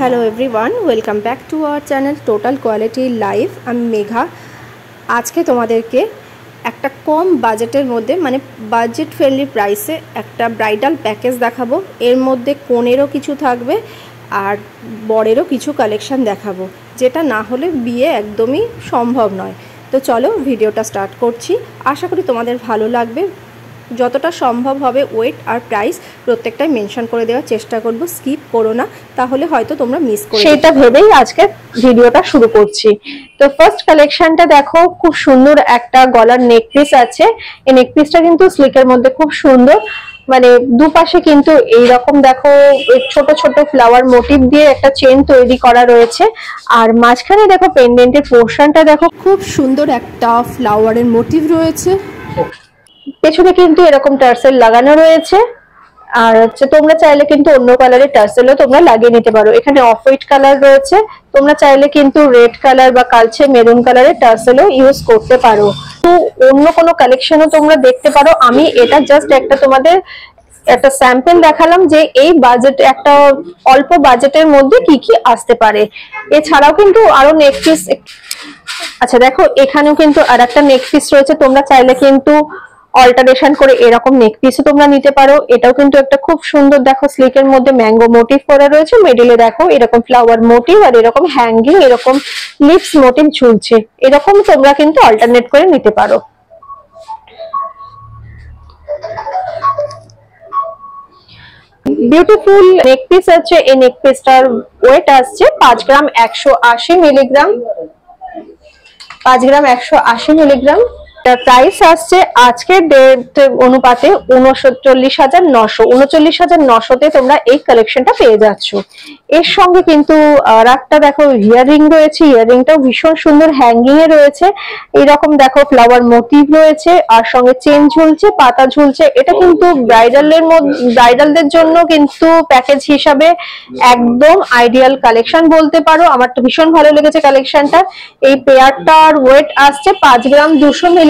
Hello everyone, welcome back to our channel total quality live. আমি মেঘা। আজকে তোমাদেরকে একটা কম বাজেটের মধ্যে মানে বাজেট ফ্রেন্ডলি প্রাইসে একটা ব্রাইডাল প্যাকেজ দেখাবো। এর মধ্যে কনেরও কিছু থাকবে আর বরেরও কিছু কালেকশান দেখাবো, যেটা না হলে বিয়ে একদমই সম্ভব নয়। তো চলো ভিডিওটা স্টার্ট করছি। আশা করি তোমাদের ভালো লাগবে। যতটা সম্ভব হবে ওয়েট আর প্রাইস প্রত্যেকটাই মেনশন করে দেওয়ার চেষ্টা করব, স্কিপ করো না, তাহলে হয়তো তোমরা মিস করে সেটা ভেবেই আজকে ভিডিওটা শুরু করছি। তো ফার্স্ট কালেকশনটা দেখো, খুব সুন্দর একটা গলার নেক পিস আছে। এই নেক পিসটা কিন্তু স্লিকের মধ্যে খুব সুন্দর, মানে দুপাশে কিন্তু এইরকম দেখো ছোট ছোট ফ্লাওয়ার মোটিভ দিয়ে একটা চেন তৈরি করা রয়েছে। আর মাঝখানে দেখো পেন্ডেন্টের পোর্শনটা দেখো, খুব সুন্দর একটা ফ্লাওয়ারের মোটিভ রয়েছে। পেছনে কিন্তু এরকম টার্সেল লাগানো রয়েছে। আর হচ্ছে তোমরা চাইলে কিন্তু অন্য কালারের টার্সেলও তোমরা লাগিয়ে নিতে পারো। এখানে অফ হোয়াইট কালার রয়েছে, তোমরা চাইলে কিন্তু রেড কালার বা কালচে মেরুন কালারের টার্সেলও ইউজ করতে পারো। তো অন্য কোনো কালেকশনও তোমরা দেখতে পারো। আমি এটা জাস্ট একটা তোমাদের একটা স্যাম্পল দেখালাম যে এই বাজেট, একটা অল্প বাজেটের মধ্যে কি কি আসতে পারে। এছাড়াও কিন্তু আরো নেক পিস, আচ্ছা দেখো এখানেও কিন্তু আর একটা নেক পিস রয়েছে। তোমরা চাইলে কিন্তু অল্টারেশন করে এরকম নেক পিসও তোমরা নিতে পারো। এটাও কিন্তু একটা খুব সুন্দর দেখো স্লিকের মধ্যে ম্যাঙ্গো মোটিভ করা রয়েছে। মিডিলে দেখো এরকম ফ্লাওয়ার মোটিভ আর এরকম হ্যাঙ্গিং এরকম লিপস মোটিভ ঝুলছে। এরকম তোমরা কিন্তু অল্টারনেট করে নিতে পারো। বিউটিফুল নেক পিস আছে। এই নেক পিসটার ওয়েট আসছে 5 গ্রাম 180 মিলিগ্রাম। 5 গ্রাম 180 মিলিগ্রাম। তার প্রাইস আসছে আজকের ডেট অনুপাতে 39,900। 39,900 তে তোমরা এই কালেকশনটা পেয়ে যাচ্ছ। এর সঙ্গে কিন্তু আরেকটা দেখো ইয়াররিং রয়েছে। ইয়াররিংটাও ভীষণ সুন্দর হ্যাঙ্গিং এ রয়েছে। এইরকম দেখো ফ্লাওয়ার মোটিভ রয়েছে আর সঙ্গে চেন ঝুলছে, পাতা ঝুলছে। এটা কিন্তু ব্রাইডালদের জন্য কিন্তু প্যাকেজ হিসাবে একদম আইডিয়াল কালেকশন বলতে পারো। আমার তো ভীষণ ভালো লেগেছে কালেকশনটা। এই পেয়ারটার ওয়েট আসছে 5 গ্রাম 200 মিলিগ্রাম।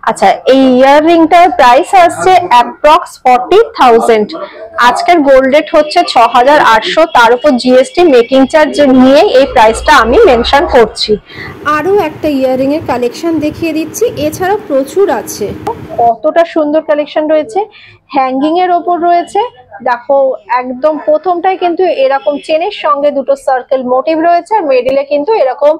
আচ্ছা, এই ইয়াররিংটার প্রাইস আসছে অ্যাপ্রক্স 40,000। আজকের গোল্ড রেট হচ্ছে 6,800, তার উপর জিএসটি মেকিং চার্জ নিয়ে এই প্রাইসটা আমি মেনশন করছি। আরও একটা ইয়াররিং এর কালেকশন দেখিয়ে দিচ্ছি, এছাড়াও প্রচুর আছে। কতটা সুন্দর কালেকশন রয়েছে, হ্যাঙ্গিং এর ওপর রয়েছে। দেখো একদম প্রথমটাই কিন্তু এরকম চেনের সঙ্গে দুটো সার্কেল মোটিভ রয়েছে আর মিডলে কিন্তু এরকম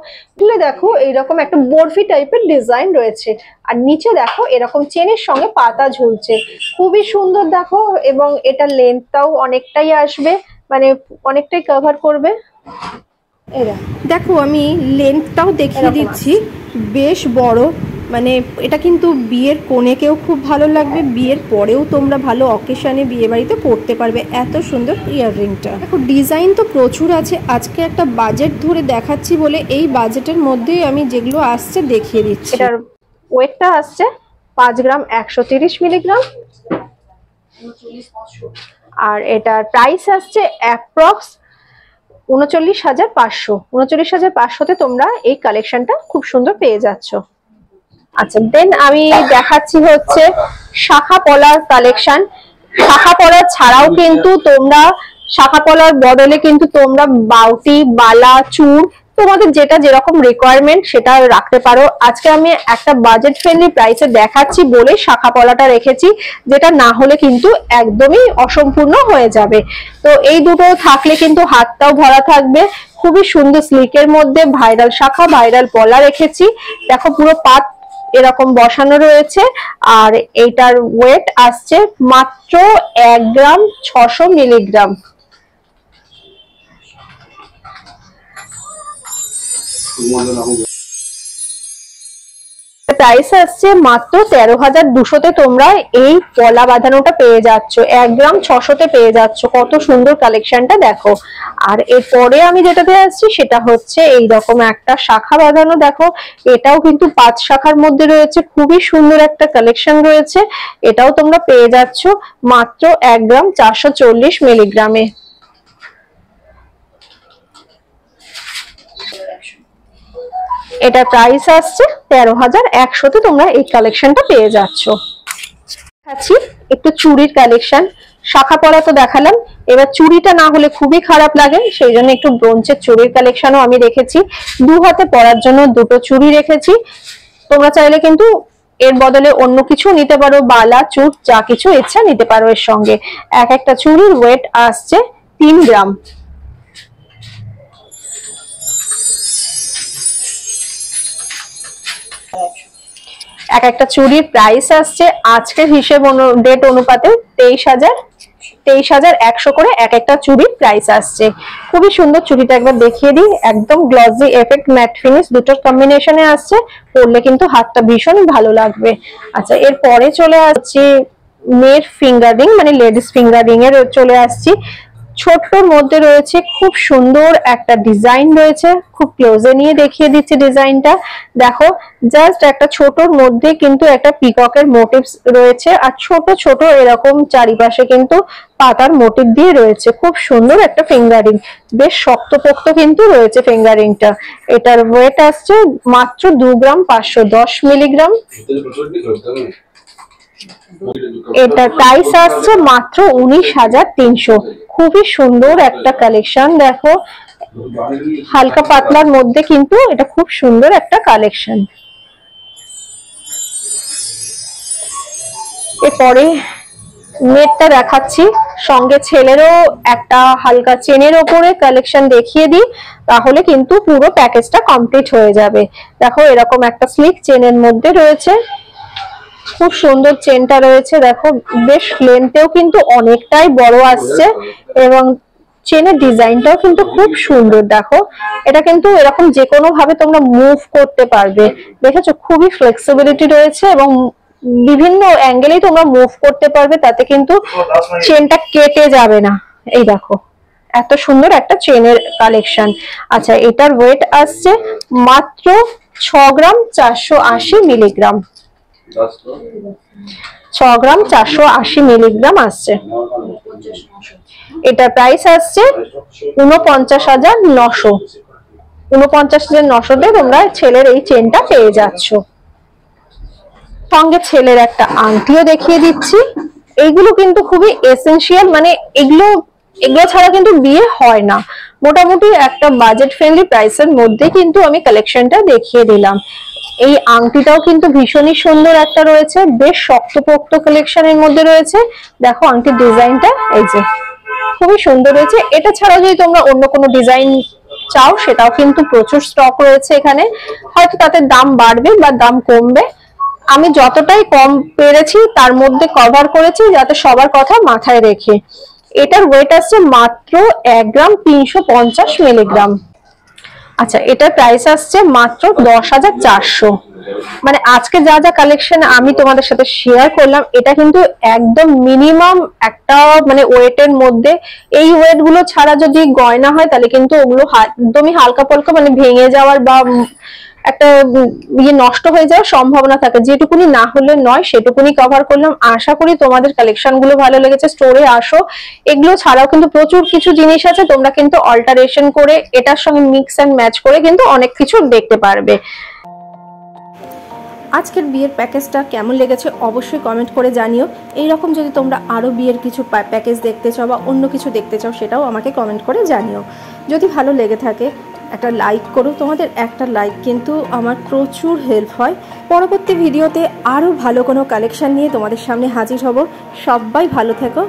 দেখো এইরকম একটা বরফি টাইপের ডিজাইন রয়েছে। আর নিচে দেখো এরকম চেনের সঙ্গে পাতা ঝুলছে, খুবই সুন্দর দেখো। এবং এটা লেন্থটাও অনেকটাই আসবে, মানে অনেকটাই কভার করবে। দেখো আমি লেন্থটাও দেখিয়ে দিচ্ছি, বেশ বড়। মানে এটা কিন্তু বিয়ের কনেকেও খুব ভালো লাগবে, বিয়ের পরেও তোমরা ভালো অকেশনে বিয়ে বাড়িতে পরতে পারবে। এত সুন্দর ইয়াররিংটা দেখো, ডিজাইন তো প্রচুর আছে। আজকে একটা বাজেট ধরে দেখাচ্ছি বলে এই বাজেটের মধ্যেই আমি যেগুলো আসছে দেখিয়ে দিচ্ছি। এটার ওয়েটটা আসছে 5 গ্রাম 130 মিলিগ্রাম। আর এটার প্রাইস আসছে অ্যাপ্রক্স 39,500। 39,500 তোমরা এই কালেকশনটা খুব সুন্দর পেয়ে যাচ্ছ। আচ্ছা, দেন আমি দেখাচ্ছি হচ্ছে শাখা পলার কালেকশন। শাখা পলা ছাড়াও কিন্তু তোমরা শাখা পলার বদলে কিন্তু তোমরা বাউটি, বালা, চূড় তোমাদের যেটা যেরকম রিকোয়ারমেন্ট সেটা রাখতে পারো। আজকে আমি একটা বাজেট ফ্রেন্ডলি প্রাইসে দেখাচ্ছি বলে শাখা পলাটা রেখেছি, যেটা না হলে কিন্তু একদমই অসম্পূর্ণ হয়ে যাবে। তো এই দুটো থাকলে কিন্তু হাতটাও ভরা থাকবে। খুবই সুন্দর স্লিকের মধ্যে ভাইরাল শাখা, ভাইরাল পলা রেখেছি। দেখো পুরো পাত এরকম বসানো রয়েছে। আর এইটার ওয়েট আসছে মাত্র 1 গ্রাম 600 মিলিগ্রাম। প্রাইস আসছে মাত্র 13,200 তোমরা এই পলা বাঁধানোটা পেয়ে যাচ্ছ। 1 গ্রাম 600 পেয়ে যাচ্ছ। কত সুন্দর কালেকশনটা দেখো। আর এরপরে আমি যেটাতে আসছি সেটা হচ্ছে এইরকম একটা শাখা বাঁধানো। দেখো এটাও কিন্তু 5 শাখার মধ্যে রয়েছে, খুবই সুন্দর একটা কালেকশন রয়েছে। এটাও তোমরা পেয়ে যাচ্ছ মাত্র 1 গ্রাম 440 মিলিগ্রামে। এটা প্রাইস আসছে 13,100 তোমরা এই কালেকশনটা পেয়ে যাচ্ছ। একটু চুড়ির কালেকশন। শাখা পলা তো দেখালাম, এবার চুড়িটা না হলে খুবই খারাপ লাগে, সেই জন্য একটু ব্রোঞ্জের চুড়ির কালেকশনও আমি রেখেছি। দু হাতে পরার জন্য দুটো চুড়ি রেখেছি। তোমরা চাইলে কিন্তু এর বদলে অন্য কিছু নিতে পারো, বালা চুট যা কিছু ইচ্ছা নিতে পারো এর সঙ্গে। এক একটা চুড়ির ওয়েট আসছে 3 গ্রাম। এক একটা চুড়ির প্রাইস আসছে আজকের হিসেব ডেট অনুপাতে 23,100 করে এক একটা চুড়ির প্রাইস আসছে। খুবই সুন্দর চুড়িটা একবার দেখিয়ে দিই, একদম গ্লসি এফেক্ট ম্যাট ফিনিশ দুটোর কম্বিনেশনে আসছে, পরলে কিন্তু হাতটা ভীষণ ভালো লাগবে। আচ্ছা, এরপরে চলে আসছে মেয়ের ফিঙ্গার রিং, মানে লেডিস ফিঙ্গার রিং এর চলে আসছি। ছোট্টর মধ্যে রয়েছে খুব সুন্দর একটা ডিজাইন রয়েছে, খুব ক্লোজে নিয়ে দেখিয়ে দিচ্ছি ডিজাইনটা। দেখো, জাস্ট একটা ছোটর মধ্যে কিন্তু একটা পিককের মোটিভস রয়েছে, আর ছোট ছোট এরকম চারিপাশে কিন্তু পাতার মোটিভ দিয়ে রয়েছে। খুব সুন্দর একটা ফিঙ্গারিং, বেশ শক্তপোক্ত কিন্তু রয়েছে ফিঙ্গারিংটা। এটার ওয়েট আসছে মাত্র 2 গ্রাম 510 মিলিগ্রাম। এটা প্রাইস আসছে মাত্র 19,300। খুবই সুন্দর একটা কালেকশন। দেখো, হালকা পাতলার মধ্যে কিন্তু এটা খুব সুন্দর একটা কালেকশন। এরপরে নেটটা দেখাচ্ছি, সঙ্গে ছেলেরও একটা হালকা চেনের ওপরে কালেকশন দেখিয়ে দিই, তাহলে কিন্তু পুরো প্যাকেজটা কমপ্লিট হয়ে যাবে। দেখো, এরকম একটা স্লিক চেনের মধ্যে রয়েছে, খুব সুন্দর চেনটা রয়েছে। দেখো, বেশ লেন্থেও কিন্তু অনেকটাই বড় আসছে, এবং চেনের ডিজাইনটাও কিন্তু খুব সুন্দর। দেখো, এটা কিন্তু এরকম যে কোনো ভাবে তোমরা মুভ করতে পারবে। দেখেছো, খুবই ফ্লেক্সিবিলিটি রয়েছে এবং বিভিন্ন অ্যাঙ্গেলেই তোমরা মুভ করতে পারবে, তাতে কিন্তু চেনটা কেটে যাবে না। এই দেখো, এত সুন্দর একটা চেনের কালেকশন। আচ্ছা, এটার ওয়েট আসছে মাত্র 6 গ্রাম 480 মিলিগ্রাম। 6 গ্রাম 480 মিলিগ্রাম আসছে। এটার প্রাইস আসছে 49,900। 49,900 দিয়ে তোমরা ছেলের এই চেনটা পেয়ে যাচ্ছ। সঙ্গে ছেলের একটা আংটিও দেখিয়ে দিচ্ছি। এইগুলো কিন্তু খুবই এসেনশিয়াল, মানে এগুলো ছাড়া কিন্তু বিয়ে হয় না। মোটামুটি একটা বাজেট ফ্রেন্ডলি প্রাইসের মধ্যে কিন্তু আমি কালেকশনটা দেখিয়ে দিলাম। এই আংটিটাও কিন্তু ভীষণই সুন্দর একটা রয়েছে, বেশ শক্তপোক্ত কালেকশনের মধ্যে রয়েছে। দেখো, আংটির ডিজাইনটা এই যে খুবই সুন্দর রয়েছে। এটা ছাড়াও যদি তোমরা অন্য কোনো ডিজাইন চাও, সেটাও কিন্তু প্রচুর স্টক রয়েছে এখানে। হয়তো তাতে দাম বাড়বে বা দাম কমবে, আমি যতটাই কম পেরেছি তার মধ্যে কভার করেছি, যাতে সবার কথা মাথায় রেখে। এটার ওয়েট আসছে মাত্র 1 গ্রাম 350 মিলিগ্রাম। আচ্ছা, এটার প্রাইস আসছে মাত্র 10,400। মানে আজকে যা যা কালেকশন আমি তোমাদের সাথে শেয়ার করলাম, এটা কিন্তু একদম মিনিমাম একটা মানে ওয়েটের মধ্যে। এই ওয়েট গুলো ছাড়া যদি গয়না হয়, তাহলে কিন্তু ওগুলো একদমই হালকা পালকা, মানে ভেঙে যাওয়ার বা একটা নষ্ট হয়ে যাওয়ার সম্ভাবনা থাকে। যেটুকুনি না হলে নয়, সেটুকুনি কভার করলাম। আশা করি তোমাদের কালেকশন গুলো ভালো লেগেছে। স্টোরে আসো, এগুলো ছাড়াও কিন্তু প্রচুর কিছু জিনিস আছে, তোমরা কিন্তু অল্টারেশন করে এটার সঙ্গে মিক্স এন্ড ম্যাচ করে কিন্তু অনেক কিছু দেখতে পারবে। আজকের বিয়ের প্যাকেজটা কেমন লেগেছে অবশ্যই কমেন্ট করে জানিও। এইরকম যদি তোমরা আরও বিয়ের কিছু প্যাকেজ দেখতে চাও বা অন্য কিছু দেখতে চাও, সেটাও আমাকে কমেন্ট করে জানিও। যদি ভালো লেগে থাকে একটা লাইক করো, তোমাদের একটা লাইক কিন্তু আমার প্রচুর হেল্প হয়। পরবর্তী ভিডিওতে আরও ভালো কোনো কালেকশন নিয়ে তোমাদের সামনে হাজির হব। সবাই ভালো থেকো।